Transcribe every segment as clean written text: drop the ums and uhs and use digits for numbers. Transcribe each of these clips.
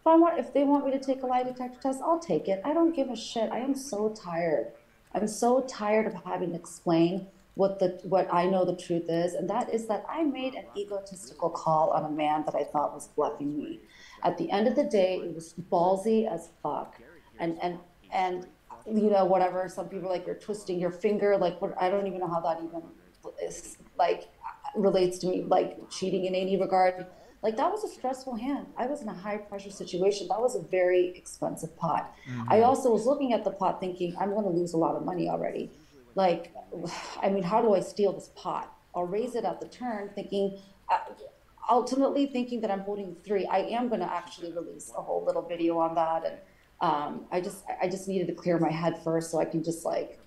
if they want me to take a lie detector test, I'll take it. I don't give a shit. I am so tired. I'm so tired of having to explain what I know the truth is, and that is that I made an egotistical call on a man that I thought was bluffing me. At the end of the day, it was ballsy as fuck. And whatever. Some people are like, you're twisting your finger. Like, what? I don't even know how that even is like relates to me, like cheating in any regard. Like, that was a stressful hand. I was in a high pressure situation. That was a very expensive pot. I Mm-hmm. also was looking at the pot thinking, I'm going to lose a lot of money already. Like, I mean, how do I steal this pot? I'll raise it at the turn, thinking, uh, ultimately thinking that I'm holding three. I am going to actually release a whole little video on that. And I just needed to clear my head first so I can just like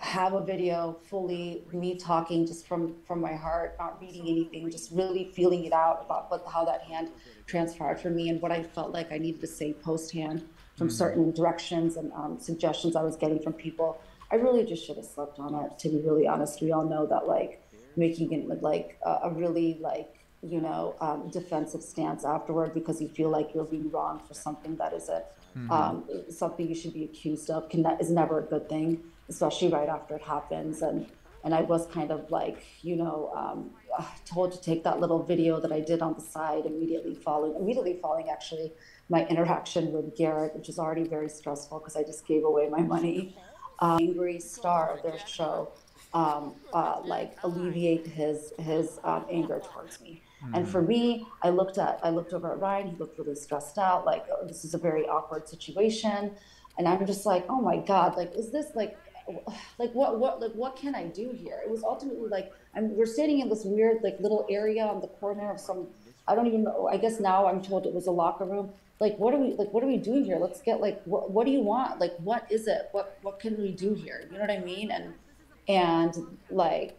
have a video fully me talking just from my heart, not reading anything, just really feeling it out about how that hand transpired for me and what I felt like I needed to say post hand from Mm-hmm. certain directions and suggestions I was getting from people. I really just should have slept on it, to be really honest. We all know that like making it like a really like defensive stance afterward because you feel like you're being wrong for something that isn't Mm-hmm. something you should be accused of is never a good thing, especially right after it happens. And I was kind of like, told to take that little video that I did on the side immediately following actually my interaction with Garrett, which is already very stressful because I just gave away my money. Angry star of their show, like alleviate his anger towards me. And Mm-hmm. for me, I looked over at Ryan. He looked really stressed out. Like, oh, this is a very awkward situation, and I'm just like, oh my god, like, is this what can I do here? It was ultimately like we're standing in this weird like little area on the corner of some, I don't even know. I guess now I'm told it was a locker room. Like, what are we doing here? Let's get like what do you want? Like, what is it? What can we do here? You know what I mean? And like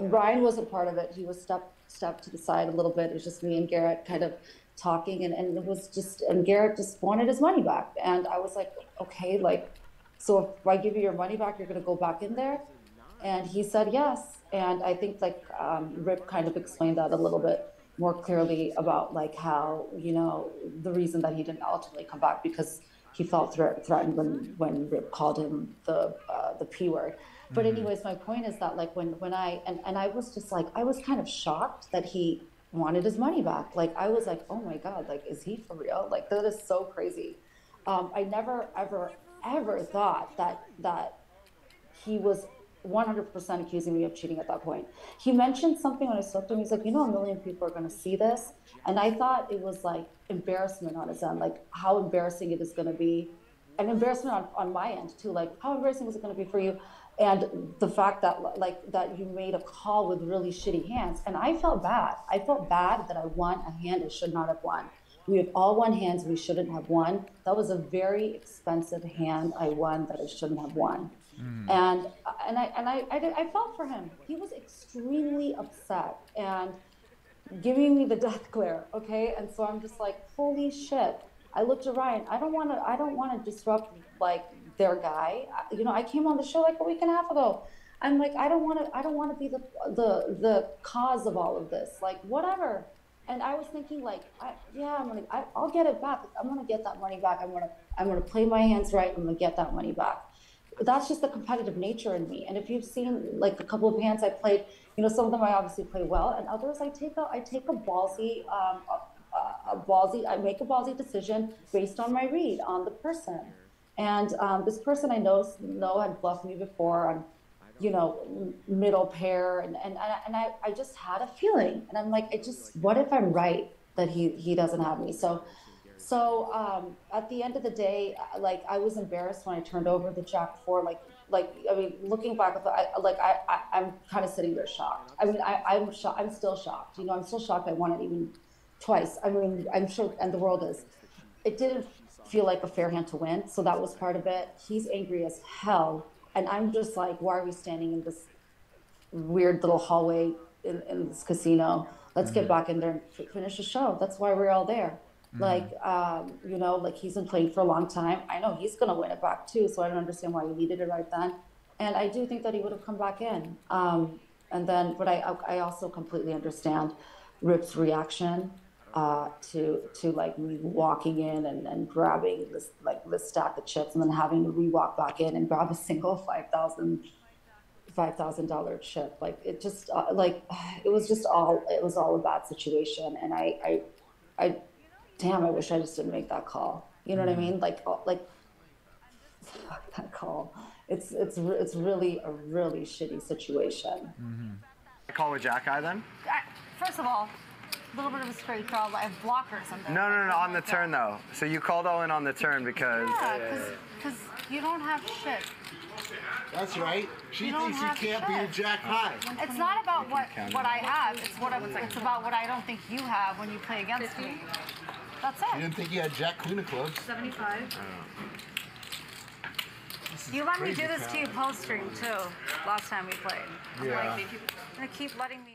Ryan wasn't part of it. He was stepped to the side a little bit. It was just me and Garrett kind of talking, and it was just, and Garrett just wanted his money back. And I was like, okay, like, so if I give you your money back, you're gonna go back in there? And he said yes. And I think like Rip kind of explained that a little bit more clearly about like how, the reason that he didn't ultimately come back because he felt threatened when Rip called him the P word. But Mm-hmm. anyways, my point is that like when and I was just like I was kind of shocked that he wanted his money back. Like I was like, oh my God, like is he for real? Like that is so crazy. I never ever thought that he was 100% accusing me of cheating at that point. He mentioned something when I spoke to him. He's like, a million people are going to see this. And I thought it was like embarrassment on his end, like how embarrassing it is going to be. And embarrassment on my end too. Like, how embarrassing is it going to be for you? And the fact that like that you made a call with really shitty hands. And I felt bad. I felt bad that I won a hand I should not have won. We have all won hands we shouldn't have won. That was a very expensive hand I won that I shouldn't have won. Mm-hmm. And I felt for him. He was extremely upset and giving me the death glare. Okay, and so I'm just like, holy shit. I looked at Ryan. I don't want to disrupt like their guy. I came on the show like a week and a half ago. I'm like, I don't want to be the cause of all of this. Like, whatever. And I was thinking, like, yeah, I'll get it back. I'm gonna get that money back. I'm gonna play my hands right. I'm gonna get that money back. That's just the competitive nature in me. And if you've seen like a couple of hands I played, some of them I obviously play well, and others I take a ballsy, I make a ballsy decision based on my read on the person. And this person I know had bluffed me before on, middle pair, and I just had a feeling, and I'm like, what if I'm right that he doesn't have me? So at the end of the day, like I was embarrassed when I turned over the Jack four. Like I mean, looking back, I'm kind of sitting there shocked. I mean, I'm shocked. I'm still shocked. I'm still shocked. I won it even twice. I mean, I'm sure, and the world is. It didn't feel like a fair hand to win, so that was part of it. He's angry as hell, and I'm just like, why are we standing in this weird little hallway in this casino? Let's get Mm-hmm. back in there and finish the show. That's why we're all there. Mm-hmm. Like he's been playing for a long time. I know he's going to win it back too. So I don't understand why he needed it right then. And I do think that he would have come back in. But I also completely understand Rip's reaction. to like me walking in and grabbing this stack of chips and then having to re-walk back in and grab a single $5,000 chip. Like it just like it was all a bad situation. And I damn, I wish I just didn't make that call. You know what I mean? Like fuck that call. It's really a really shitty situation. Call with Jack Eye then? First of all, a little bit of a straight call. I have blocker or something. No, on the turn though. So you called all in on the turn because... Yeah, because you don't have shit. That's right. She thinks you can't be a Jack High. It's not about what I have. It's about what I don't think you have when you play against me. That's it. You didn't think you had Jack Queen of clubs? 75. You let me do this to you post-stream too. Last time we played. I'm like, they keep letting me.